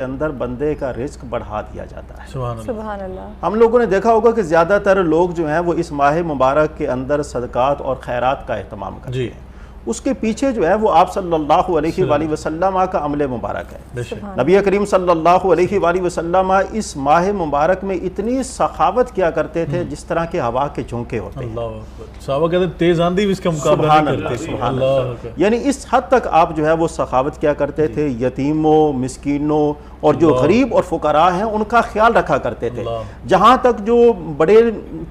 اندر بندے کا رزق بڑھا دیا جاتا ہے۔ سبحان اللہ۔ ہم لوگوں نے دیکھا ہوگا کہ زیادہ تر لوگ جو ہیں وہ اس ماہ مبارک کے اندر صدقات اور خیرات کا اہتمام کرتے ہیں۔ اس کے پیچھے جو ہے وہ آپ صلی اللہ علیہ وآلہ وسلم کا عمل مبارک ہے۔ نبی کریم صلی اللہ علیہ وآلہ وسلم اس ماہ مبارک میں اتنی سخاوت کیا کرتے تھے جس طرح کے ہوا کے جھونکے ہوتے ہیں۔ صحابہ کہتے ہیں تیز آندھی بھی اس کا مقابلہ نہیں کرتی۔ سبحان اللہ۔ یعنی اس حد تک آپ جو ہے وہ سخاوت کیا کرتے تھے، یتیموں، مسکینوں اور جو غریب اور فقراء ہیں ان کا خیال رکھا کرتے تھے۔ جہاں تک جو بڑے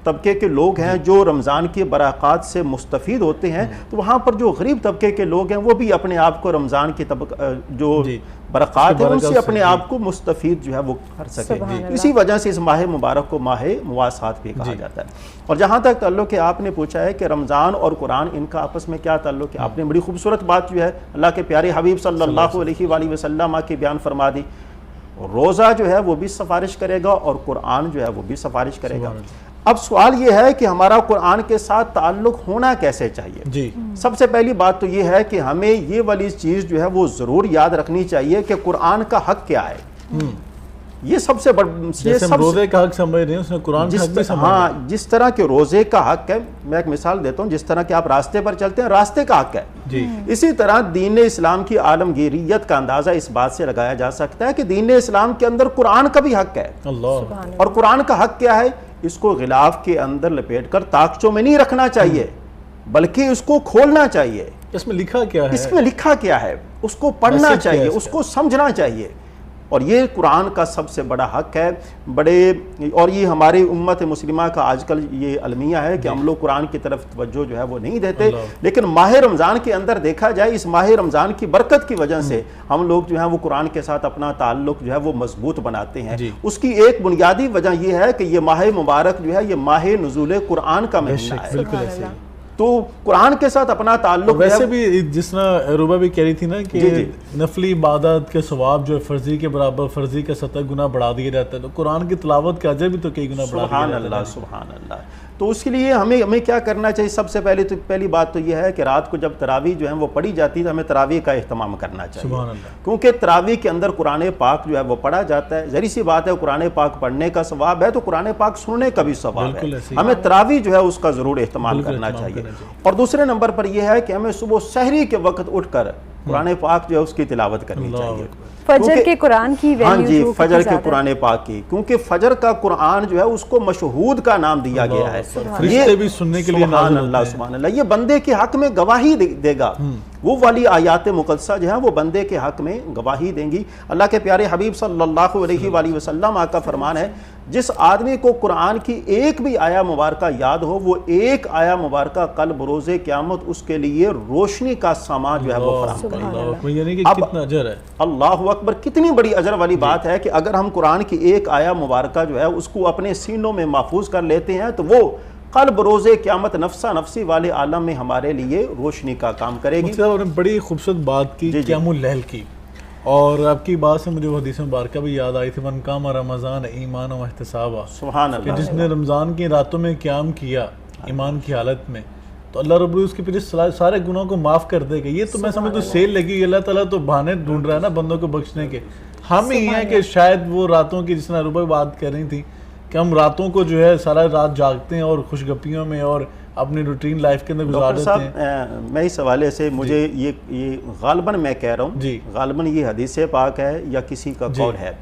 طبقے کے لوگ ہیں جو رمضان کی برکات سے مستفید ہوتے ہیں تو وہاں پر جو غریب طبقے کے لوگ ہیں وہ بھی اپنے آپ کو رمضان کی جو برکات ہیں ان سے اپنے آپ کو مستفید جو ہے وہ کر سکے۔ اسی وجہ سے اس ماہ مبارک کو ماہ مواسات بھی کہا جاتا ہے۔ اور جہاں تک تعلق ہے، آپ نے پوچھا ہے کہ رمضان اور قرآن ان کا آپس میں کیا تعلق ہے، آپ نے بڑی خوبصورت بات جو ہے اللہ کے پیارے حبیب صلی اللہ علیہ وآلہ وسلم کی بیان فرما دی۔ روزہ جو ہے وہ بھی سفارش کرے گا اور قرآن جو ہے وہ بھی سفارش کرے گا۔ اب سوال یہ ہے کہ ہمارا قرآن کے ساتھ تعلق ہونا کیسے چاہیے؟ سب سے پہلی بات تو یہ ہے کہ ہمیں یہ والی چیز جو ہے وہ ضرور یاد رکھنی چاہیے کہ قرآن کا حق کیا ہے۔ یہ سب سے روزے کا حق سمجھ رہے ہیں، اس نے قرآن کا حق بھی سمجھ رہے ہیں۔ جس طرح کہ روزے کا حق ہے، میں ایک مثال دیتا ہوں، جس طرح کہ آپ راستے پر چلتے ہیں راستے کا حق ہے، اسی طرح دین اسلام کی عالمگیریت کا اندازہ اس بات سے لگایا جا سکتا ہے کہ دین اسلام کے اندر قرآن کا بھی حق ہے۔ اور قرآن کا حق کیا ہے؟ اس کو غلاف کے اندر لپیٹ کر تاکچوں میں نہیں رکھنا چاہیے بلکہ اس کو کھولنا چاہیے۔ اس میں لکھا کیا ہے؟ اس میں لکھا کیا ہے اس کو پڑھنا چاہیے، اس کو سمجھنا چاہیے۔ اور یہ قرآن کا سب سے بڑا حق ہے۔ اور یہ ہماری امت مسلمہ کا آج کل یہ المیہ ہے کہ ہم لوگ قرآن کی طرف توجہ جو ہے وہ نہیں دیتے، لیکن ماہ رمضان کے اندر دیکھا جائے اس ماہ رمضان کی برکت کی وجہ سے ہم لوگ جو ہیں وہ قرآن کے ساتھ اپنا تعلق جو ہے وہ مضبوط بناتے ہیں۔ اس کی ایک بنیادی وجہ یہ ہے کہ یہ ماہ مبارک جو ہے یہ ماہ نزول قرآن کا مہینہ ہے، تو قرآن کے ساتھ اپنا تعلق ویسے بھی جس طرح روبا بھی کہہ رہی تھی نا کہ نفلی عبادت کے ثواب جو فرضی کے برابر فرضی کا 70 گنا بڑھا دیا جاتا ہے، تو قرآن کی تلاوت کا اجر بھی تو کئی گنا بڑھا دیا جاتا ہے۔ سبحان اللہ، سبحان اللہ۔ تو اس کے لیے ہمیں کیا کرنا چاہیے؟ سب سے پہلی بات تو یہ ہے کہ رات کو جب تراویح جو ہے وہ پڑھی جاتی ہے تو ہمیں تراویح کا اہتمام کرنا چاہیے، کیونکہ تراویح کے اندر قرآن پاک جو ہے وہ پڑھا جاتا ہے۔ ظاہر سی بات ہے قرآن پاک پڑھنے کا ثواب ہے تو قرآن پاک سننے کا بھی ثواب ہے، ہمیں تراویح جو ہے اس کا ضرور اہتمام کرنا چاہیے۔ اور دوسرے نمبر پر یہ ہے کہ ہمیں صبح سحری کے وقت اٹھ کر قرآن پاک جو ہے اس کی تلاوت کرنی چاہیے، فجر کے قرآن کی ویلیو فجر کے قرآن پاک کی، کیونکہ فجر کا قرآن جو ہے اس کو مشہود کا نام دیا گیا ہے۔ فرشتے بھی سننے کے لیے سبحان اللہ، سبحان اللہ۔ یہ بندے کے حق میں گواہی دے گا، وہ والی آیات مقدسہ جو ہیں وہ بندے کے حق میں گواہی دیں گی۔ اللہ کے پیارے حبیب صلی اللہ علیہ وآلہ وسلم کا فرمان ہے جس آدمی کو قرآن کی ایک بھی آیا مبارکہ یاد ہو وہ ایک آیا مبارکہ کل بروز قیامت اس کے لیے روشنی کا سامان جو ہے وہ فراہم کرے گا۔ یعنی کہ کتنا اجر ہے، اللہ اکبر، کتنی بڑی اجر والی بات ہے کہ اگر ہم قرآن کی ایک آیا مبارکہ جو ہے اس کو اپنے سینوں میں محفوظ کر لیتے ہیں تو وہ کل بروز قیامت نفسا نفسی والے عالم میں ہمارے لیے روشنی کا کام کرے گی۔ آپ نے بڑی خوبصورت بات کی قیام اللیل کی، اور آپ کی بات سے مجھے وہ حدیث مبارکہ بھی یاد آئی تھی، من قام رمضان ایمانا و احتسابا، سبحان اللہ، کہ جس نے رمضان کی راتوں میں قیام کیا ایمان کی حالت میں تو اللہ رب العزت اس کے پیچھے سارے گناہوں کو معاف کر دے گا۔ یہ تو میں سمجھتا ہوں سیل لگی، اللہ تعالیٰ تو بہانے ڈھونڈ رہا ہے نا بندوں کو بخشنے کے۔ ہم ہی ہیں کہ شاید وہ راتوں کی، جس طرح روبا بات کر رہی تھی کہ ہم راتوں کو جو ہے سارا رات جاگتے ہیں اور خوش گپیوں میں اور اپنی روٹین لائف کے اندر گزار دیتے ہیں۔ میں اس حوالے سے مجھے یہ غالباً میں کہہ رہا ہوں، غالباً یہ حدیث پاک ہے یا کسی کا قول ہے،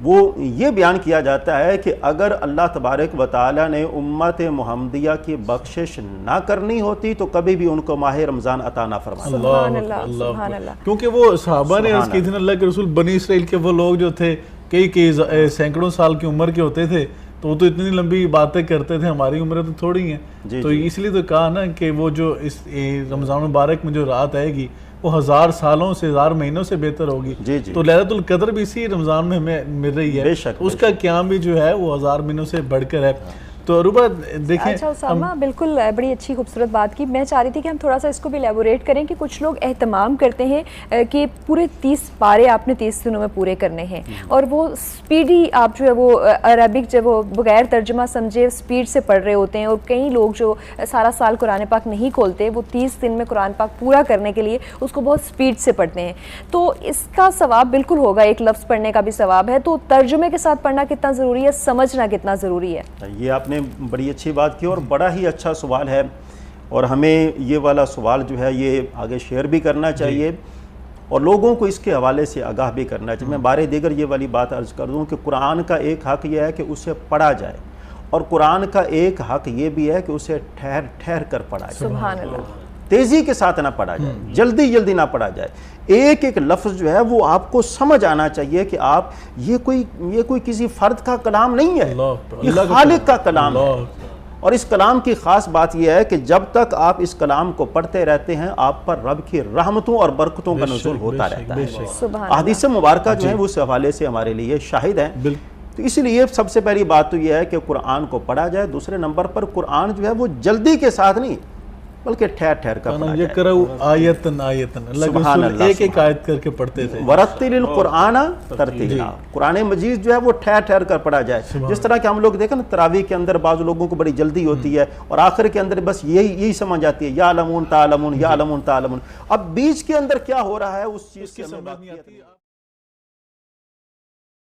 وہ یہ بیان کیا جاتا ہے کہ اگر اللہ تبارک و تعالیٰ نے امت محمدیہ کی بخشش نہ کرنی ہوتی تو کبھی بھی ان کو ماہ رمضان عطا نہ فرماتا۔ سبحان اللہ، سبحان اللہ۔ کیونکہ وہ صحابہ نے عرض کی تھی اللہ کے رسول، بنی اسرائیل کے وہ لوگ جو تھے کئی سینکڑوں سال کی عمر کے ہوتے تھے تو وہ تو اتنی لمبی باتیں کرتے تھے، ہماری عمریں تو تھوڑی ہیں، تو اس لیے تو کہا نا کہ وہ جو اس رمضان مبارک میں جو رات آئے گی وہ 1000 سالوں سے 1000 مہینوں سے بہتر ہوگی۔ تو لیلۃ القدر بھی اسی رمضان میں ہمیں مل رہی ہے، اس کا قیام بھی جو ہے وہ 1000 مہینوں سے بڑھ کر ہے۔ تو عروبہ دیکھیں اچھا اسامہ، بالکل بڑی اچھی خوبصورت بات کی. میں چاہ رہی تھی کہ ہم تھوڑا سا اس کو بھی ایلیبوریٹ کریں کہ کچھ لوگ اہتمام کرتے ہیں کہ پورے 30 پارے آپ نے 30 دنوں میں پورے کرنے ہیں، اور وہ سپیڈی آپ جو ہے وہ عربک جب وہ بغیر ترجمہ سمجھے سپیڈ سے پڑھ رہے ہوتے ہیں، اور کئی لوگ جو سارا سال قرآن پاک نہیں کھولتے وہ 30 دن میں قرآن پاک پورا کرنے کے لیے اس کو بہت سپیڈ سے پڑھتے ہیں. تو اس کا ثواب بالکل ہوگا، ایک لفظ پڑھنے کا بھی ثواب ہے. تو ترجمے کے ساتھ پڑھنا کتنا ضروری ہے، سمجھنا کتنا ضروری ہے؟ یہ آپ نے بڑی اچھی بات کی اور بڑا ہی اچھا سوال ہے، اور ہمیں یہ والا سوال جو ہے یہ آگے شیئر بھی کرنا چاہیے اور لوگوں کو اس کے حوالے سے آگاہ بھی کرنا چاہیے. میں بارے دیگر یہ والی بات عرض کر دوں کہ قرآن کا ایک حق یہ ہے کہ اسے پڑھا جائے، اور قرآن کا ایک حق یہ بھی ہے کہ اسے ٹھہر ٹھہر کر پڑھا جائے. سبحان اللہ. تیزی کے ساتھ نہ پڑھا جائے، جلدی نہ پڑھا جائے. ایک ایک لفظ جو ہے وہ آپ کو سمجھ آنا چاہیے کہ آپ یہ کوئی کسی فرد کا کلام نہیں ہے، یہ خالق کا کلام ہے. اور اس کلام کی خاص بات یہ ہے کہ جب تک آپ اس کلام کو پڑھتے رہتے ہیں آپ پر رب کی رحمتوں اور برکتوں کا نزول ہوتا رہتا ہے. احادیث مبارکہ جو ہیں وہ اس حوالے سے ہمارے لیے شاہد ہیں. تو اس لیے سب سے پہلی بات تو یہ ہے کہ قرآن کو پڑھا جائے. دوسرے نمبر پر قرآن جو ہے وہ جلدی کے ساتھ نہیں بلکہ ٹھہر ٹھہر کر پڑھا جائے. آیتن اللہ کے رسول ایک ایک آیت کر کے پڑھتے تھے. ورتل القرآن ترتیلا، قرآن مجید جو ہے وہ ٹھہر ٹھہر کر پڑھا جائے. جس طرح کہ ہم لوگ دیکھیں نا تراویح کے اندر بعض لوگوں کو بڑی جلدی ہوتی ہے اور آخر کے اندر بس یہی سمجھ آتی ہے یعلمون تعلمون یعلمون تعلمون. اب بیچ کے اندر کیا ہو رہا ہے اس چیز کی